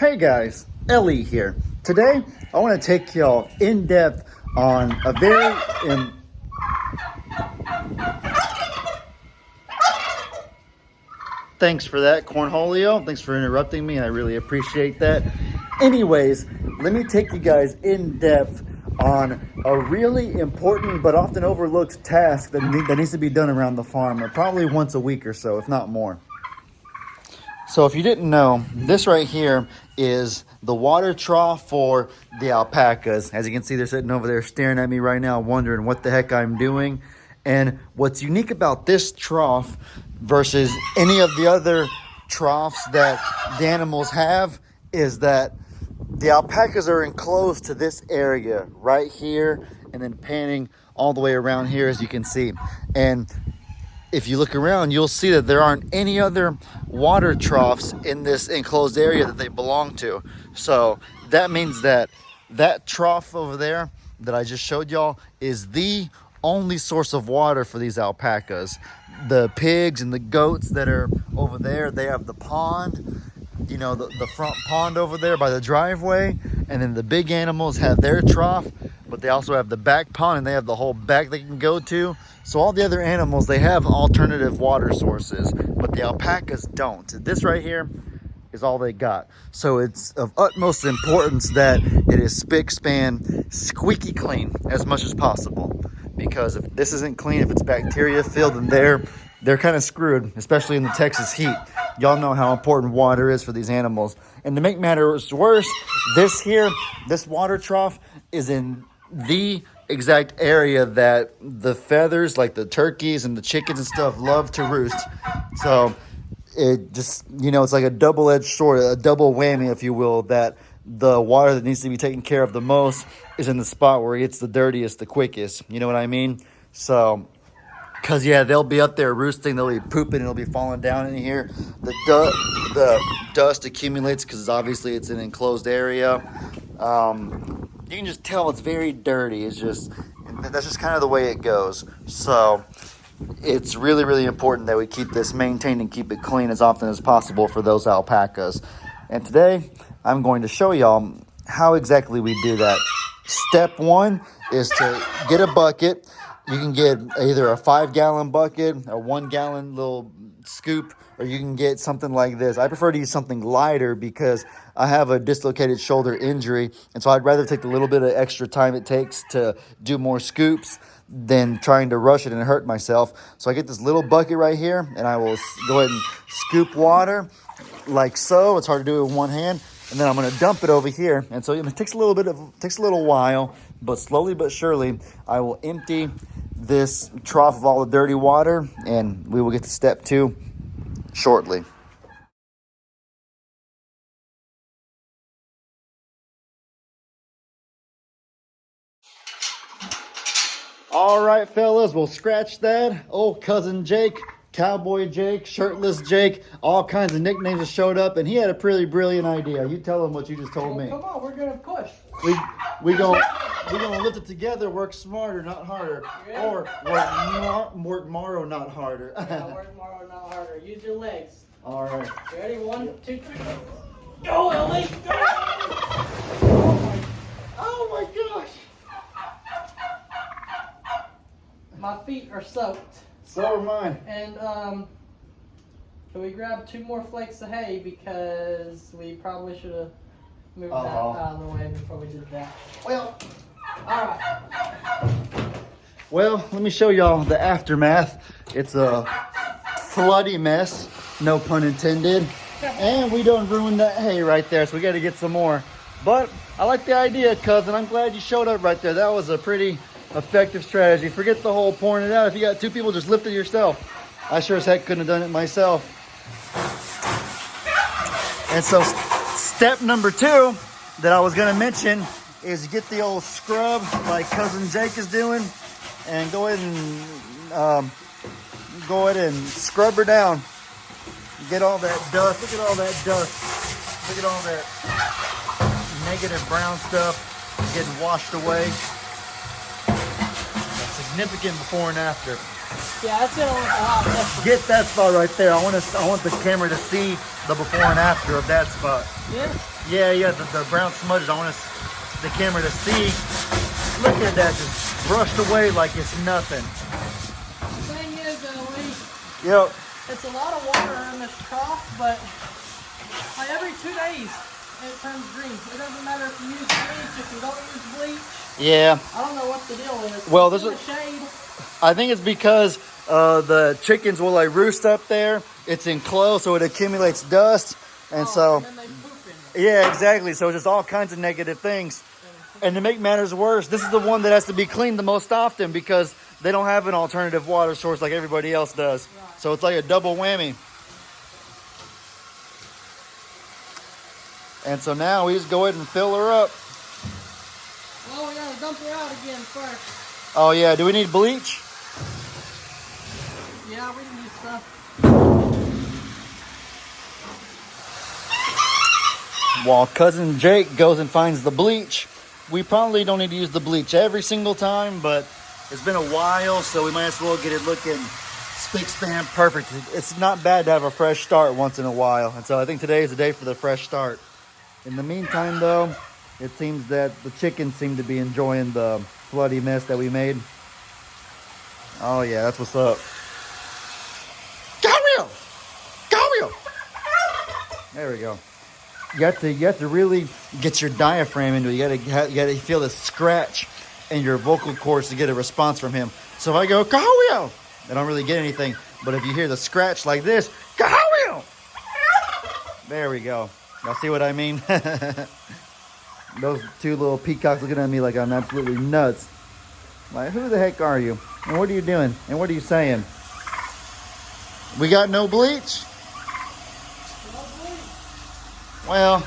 Hey guys, Ellie here. Today, I want to take y'all in depth on a very Thanks for that, Cornholio. Thanks for interrupting me. I really appreciate that. Anyways, let me take you guys in depth on a really important but often overlooked task that needs to be done around the farm, probably once a week or so, if not more. So if you didn't know, this right here is the water trough for the alpacas. As you can see, they're sitting over there staring at me right now, wondering what the heck I'm doing. And what's unique about this trough versus any of the other troughs that the animals have is that the alpacas are enclosed to this area right here and then panning all the way around here, as you can see. And if you look around, you'll see that there aren't any other water troughs in this enclosed area that they belong to. So that means that that trough over there that I just showed y'all is the only source of water for these alpacas. The pigs and the goats that are over there, they have the pond, you know, the front pond over there by the driveway. And then the big animals have their trough, but they also have the back pond and they have the whole back they can go to. So all the other animals, they have alternative water sources, but the alpacas don't. This right here is all they got. So it's of utmost importance that it is spick, span, squeaky clean as much as possible. Because if this isn't clean, if it's bacteria filled, then they're kind of screwed, especially in the Texas heat. Y'all know how important water is for these animals. And to make matters worse, this water trough is in the exact area that the feathers, like the turkeys and the chickens and stuff, love to roost. So it just, you know, it's like a double-edged sword, a double whammy, if you will, that the water that needs to be taken care of the most is in the spot where it gets the dirtiest the quickest. You know what I mean? So, because, yeah, they'll be up there roosting, they'll be pooping, it'll be falling down in here. The dust accumulates because obviously it's an enclosed area. You can just tell it's very dirty. That's just kind of the way it goes. So it's really, really important that we keep this maintained and keep it clean as often as possible for those alpacas. And today I'm going to show y'all how exactly we do that. Step one is to get a bucket. You can get either a 5-gallon bucket, a 1-gallon little scoop, or you can get something like this. I prefer to use something lighter because I have a dislocated shoulder injury, and so I'd rather take the little bit of extra time it takes to do more scoops than trying to rush it and hurt myself. So I get this little bucket right here, and I will go ahead and scoop water like so. It's hard to do it with one hand. And then I'm going to dump it over here. And so it takes a little while, but slowly but surely, I will empty this trough of all the dirty water, and we will get to step 2 shortly. All right, fellas, we'll scratch that. Old cousin Jake, Cowboy Jake, Shirtless Jake, all kinds of nicknames have showed up, and he had a pretty brilliant idea. You tell him what you just told me. Come on, we're gonna push. We're gonna lift it together, work smarter, not harder, Yeah. or work tomorrow, not harder. Yeah, work tomorrow, not harder. Use your legs. All right. Ready? 1, 2, 3, go, Ellie! Go! Oh my gosh! My feet are soaked. So are mine. And can we grab 2 more flakes of hay because we probably should have moved that out of the way before we did that. Well, all right. Well, let me show y'all the aftermath. It's a floody mess, no pun intended. And we done ruined that hay right there, so we got to get some more. But I like the idea, cousin. I'm glad you showed up right there. That was a pretty effective strategy. Forget the whole pouring it out. If you got 2 people, just lift it yourself. I sure as heck couldn't have done it myself. And so step number 2 that I was going to mention is get the old scrub like cousin Jake is doing and go ahead and scrub her down. Get all that dust. Look at all that dust. Look at all that negative brown stuff getting washed away. Significant before and after. Yeah, that's gonna look a lot different. Get that spot right there. I want the camera to see the before and after of that spot. Yeah? Yeah, the brown smudges. I want the camera to see. Look at that, just brushed away like it's nothing. The thing is, Lee, Yep. it's a lot of water in this trough, but like every 2 days it turns green. It doesn't matter if you use bleach, if you don't use bleach. Yeah. I don't know what the deal is. Well, it's this in the shade. I think it's because the chickens will like roost up there. It's enclosed, so it accumulates dust, and And then they poop in it. yeah, exactly. So it's just all kinds of negative things. And to make matters worse, this is the one that has to be cleaned the most often because they don't have an alternative water source like everybody else does. Right. So it's like a double whammy. And so now we just go ahead and fill her up. Well, we gotta dump her out again first. Oh yeah, do we need bleach? Yeah, we can use stuff. While cousin Jake goes and finds the bleach, we probably don't need to use the bleach every single time, but it's been a while, so we might as well get it looking spick span perfect. It's not bad to have a fresh start once in a while, and so I think today is the day for the fresh start. In the meantime, though, it seems that the chickens seem to be enjoying the bloody mess that we made. Oh yeah, that's what's up. Go! There we go. You have to really get your diaphragm into it. You gotta feel the scratch in your vocal cords to get a response from him. So if I go Kahawio, I don't really get anything. But if you hear the scratch like this, Kahawio, there we go. Y'all see what I mean? Those two little peacocks looking at me like I'm absolutely nuts. Like, who the heck are you? And what are you doing? And what are you saying? We got no bleach? Well,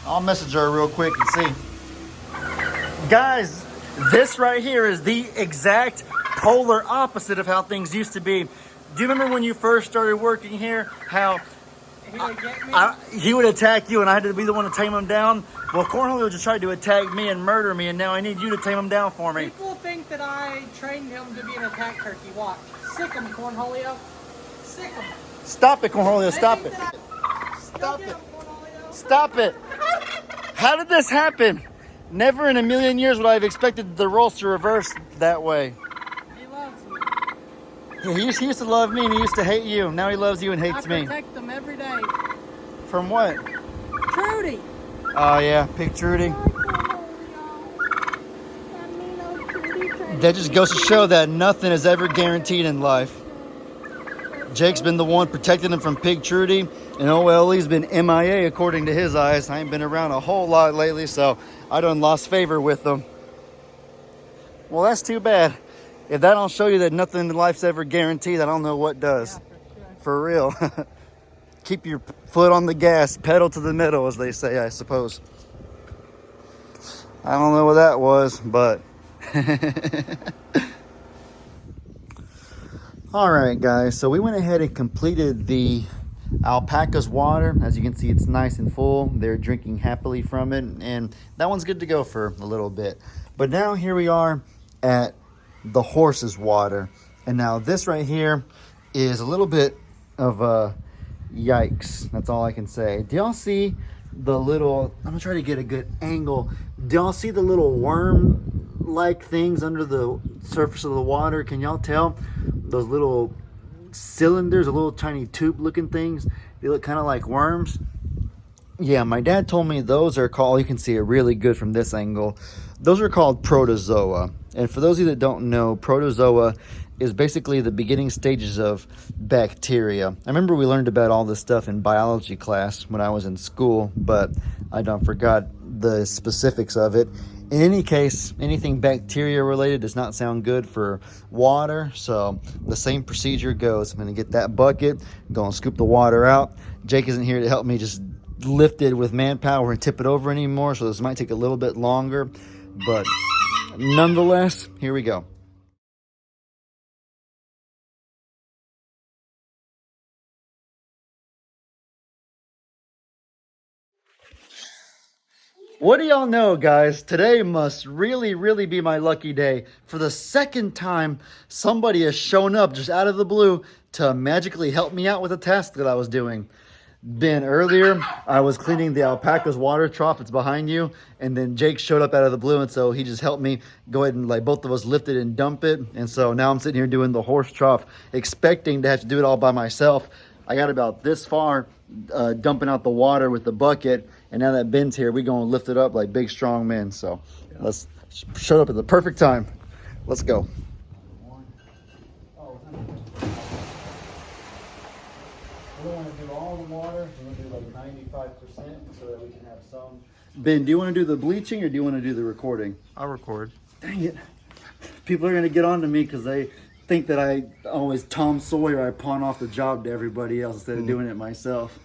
I'll message her real quick and see. Guys, this right here is the exact polar opposite of how things used to be. Do you remember when you first started working here, how He would get me. he would attack you and I had to be the one to tame him down? Well, Cornholio just tried to attack me and murder me, and now I need you to tame him down for me. People think that I trained him to be an attack turkey. Watch. Sick him, Cornholio. Sick him. Stop it, Cornholio, stop it. Stop it. Stop it. How did this happen? Never in a million years would I have expected the roles to reverse that way. He loves me. Yeah, he used to love me and he used to hate you. Now he loves you and hates me. I protect them every day. From what? Trudy. Oh yeah, Pig Trudy. That just goes to show that nothing is ever guaranteed in life. Jake's been the one protecting him from Pig Trudy, and OLE's been MIA according to his eyes. I ain't been around a whole lot lately, so I done lost favor with them. Well, that's too bad. If that don't show you that nothing in life's ever guaranteed, I don't know what does. Yeah, For real. Keep your foot on the gas, pedal to the metal, as they say, I suppose. I don't know what that was, but... All right, guys, so we went ahead and completed the alpaca's water. As you can see, it's nice and full. They're drinking happily from it, and that one's good to go for a little bit. But now here we are at the horse's water. And now this right here is a little bit of a yikes. That's all I can say. Do y'all see the little, I'm gonna try to get a good angle. Do y'all see the little worm-like things under the surface of the water? Can y'all tell? Those little cylinders, a little tiny tube looking things. They look kind of like worms. Yeah, my dad told me those are called, you can see it really good from this angle. Those are called protozoa. And for those of you that don't know, protozoa is basically the beginning stages of bacteria. I remember we learned about all this stuff in biology class when I was in school, but I done forgot the specifics of it. In any case, anything bacteria related does not sound good for water, so the same procedure goes. I'm going to get that bucket, go and scoop the water out. Jake isn't here to help me just lift it with manpower and tip it over anymore, so this might take a little bit longer, but nonetheless, here we go. What do y'all know, guys? Today must really, really be my lucky day. For the second time, somebody has shown up just out of the blue to magically help me out with a task that I was doing. Ben, earlier, I was cleaning the alpaca's water trough. It's behind you. And then Jake showed up out of the blue, and so he just helped me go ahead and, like, both of us lift it and dump it. And so now I'm sitting here doing the horse trough, expecting to have to do it all by myself. I got about this far dumping out the water with the bucket, and now that Ben's here, we're going to lift it up like big, strong men. So let's shut up at the perfect time. Let's go. We don't want to do all the water. We want to do like 95% so that we can have some. Ben, do you want to do the bleaching or do you want to do the recording? I'll record. Dang it. People are going to get on to me because they think that I always Tom Sawyer. I pawn off the job to everybody else instead of doing it myself.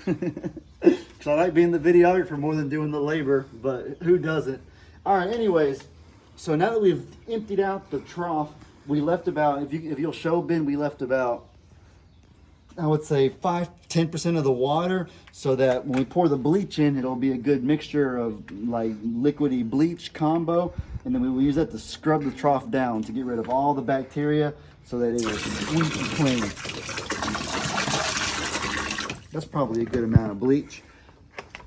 Because I like being the videographer more than doing the labor, but who doesn't? All right, anyways, so now that we've emptied out the trough, we left about, if you'll show Ben, we left about, I would say 5-10% of the water, so that when we pour the bleach in, it'll be a good mixture of like liquidy bleach combo, and then we will use that to scrub the trough down to get rid of all the bacteria so that it is squeaky clean. That's probably a good amount of bleach.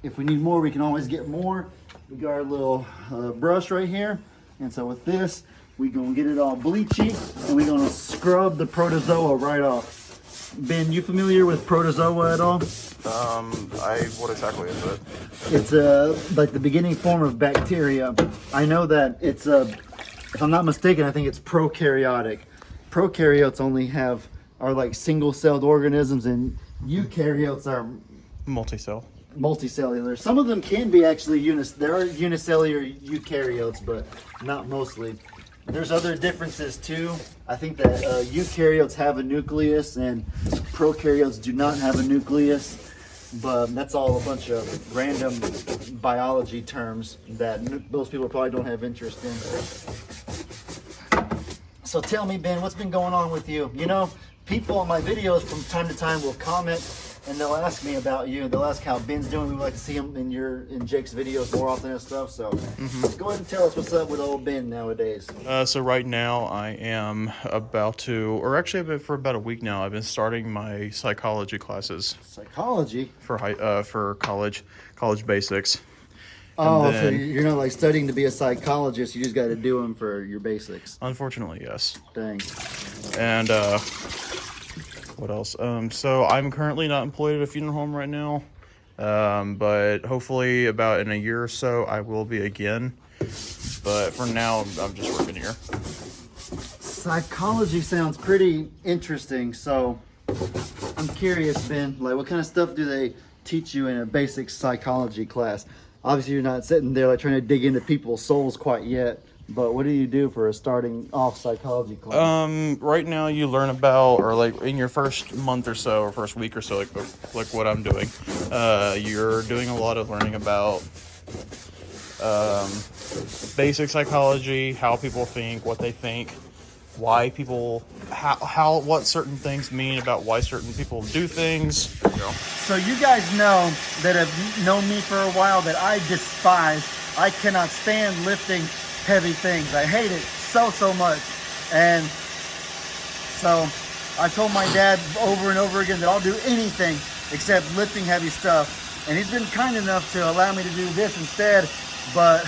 If we need more, we can always get more. We got our little brush right here, and so with this, we're gonna get it all bleachy, and we're gonna scrub the protozoa right off. Ben, you familiar with protozoa at all? What exactly is it? It's like the beginning form of bacteria. I know that it's if I'm not mistaken, I think it's prokaryotic. Prokaryotes are like single-celled organisms, and eukaryotes are multicellular. Some of them can be actually there are unicellular eukaryotes, but not mostly. There's other differences too. I think that eukaryotes have a nucleus and prokaryotes do not have a nucleus, but that's all a bunch of random biology terms that those people probably don't have interest in. So tell me, Ben, what's been going on with you? You know, people on my videos from time to time will comment and they'll ask me about you. They'll ask how Ben's doing. We would like to see him in Jake's videos more often and stuff. So go ahead and tell us what's up with old Ben nowadays. So right now I am about to, or actually I've been for about a week now, I've been starting my psychology classes. Psychology? For college basics. Oh, so you're not like studying to be a psychologist. You just got to do them for your basics. Unfortunately, yes. Dang. And what else? So I'm currently not employed at a funeral home right now, but hopefully about in a year or so I will be again. But for now, I'm just working here. Psychology sounds pretty interesting. So I'm curious, Ben, like what kind of stuff do they teach you in a basic psychology class? Obviously, you're not sitting there like trying to dig into people's souls quite yet. But what do you do for a starting off psychology class? Right now you learn about, or like in your first month or so, or first week or so, like what I'm doing, you're doing a lot of learning about basic psychology, how people think, what they think, why people, what certain things mean about why certain people do things. You know. So you guys know that have known me for a while that I cannot stand lifting heavy things. I hate it so much. And so I told my dad over and over again that I'll do anything except lifting heavy stuff. And he's been kind enough to allow me to do this instead. But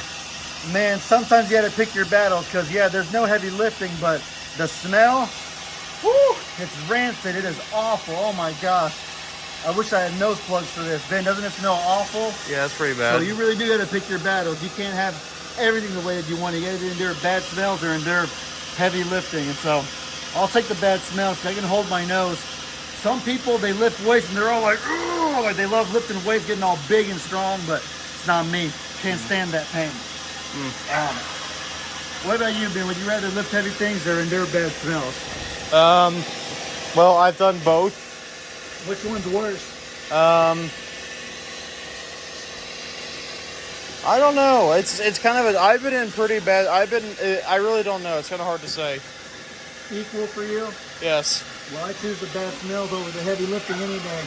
man, sometimes you gotta pick your battles because yeah, there's no heavy lifting, but the smell, whoo, it's rancid. It is awful. Oh my gosh. I wish I had nose plugs for this. Ben, doesn't it smell awful? Yeah, it's pretty bad. So you really do gotta pick your battles. You can't have everything the way that you want. You gotta endure bad smells or endure heavy lifting. And so I'll take the bad smells because I can hold my nose. Some people, they lift weights and they're all like, ooh, like they love lifting weights, getting all big and strong, but it's not me. Can't stand that pain. What about you, Ben? Would you rather lift heavy things or endure bad smells? Well, I've done both. Which one's worse? I don't know. It's kind of I've been in pretty bad. I really don't know. It's kind of hard to say. Equal for you? Yes. Well, I choose the bad smells over the heavy lifting any day.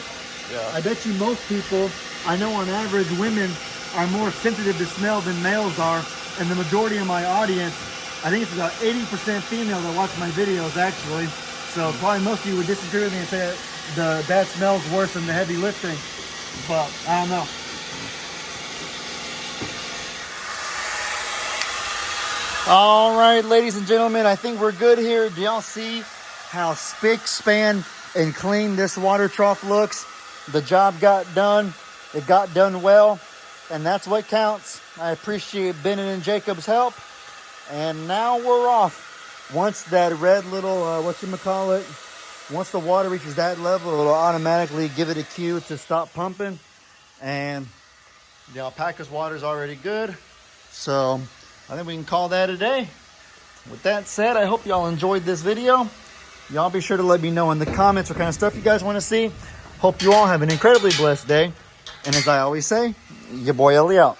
Yeah. I bet you most people, I know on average women are more sensitive to smell than males are. And the majority of my audience, I think it's about 80% female that watch my videos actually. So probably most of you would disagree with me and say that smells worse than the heavy lifting. But I don't know. All right, ladies and gentlemen, I think we're good here. Do y'all see how spick, span, and clean this water trough looks? The job got done. It got done well, and that's what counts. I appreciate Ben and Jacob's help. And now we're off. Once that red little, once the water reaches that level, it'll automatically give it a cue to stop pumping. And the Alpaca's water is already good. So I think we can call that a day. With that said, I hope y'all enjoyed this video. Y'all be sure to let me know in the comments what kind of stuff you guys want to see. Hope you all have an incredibly blessed day. And as I always say, your boy Ellie out.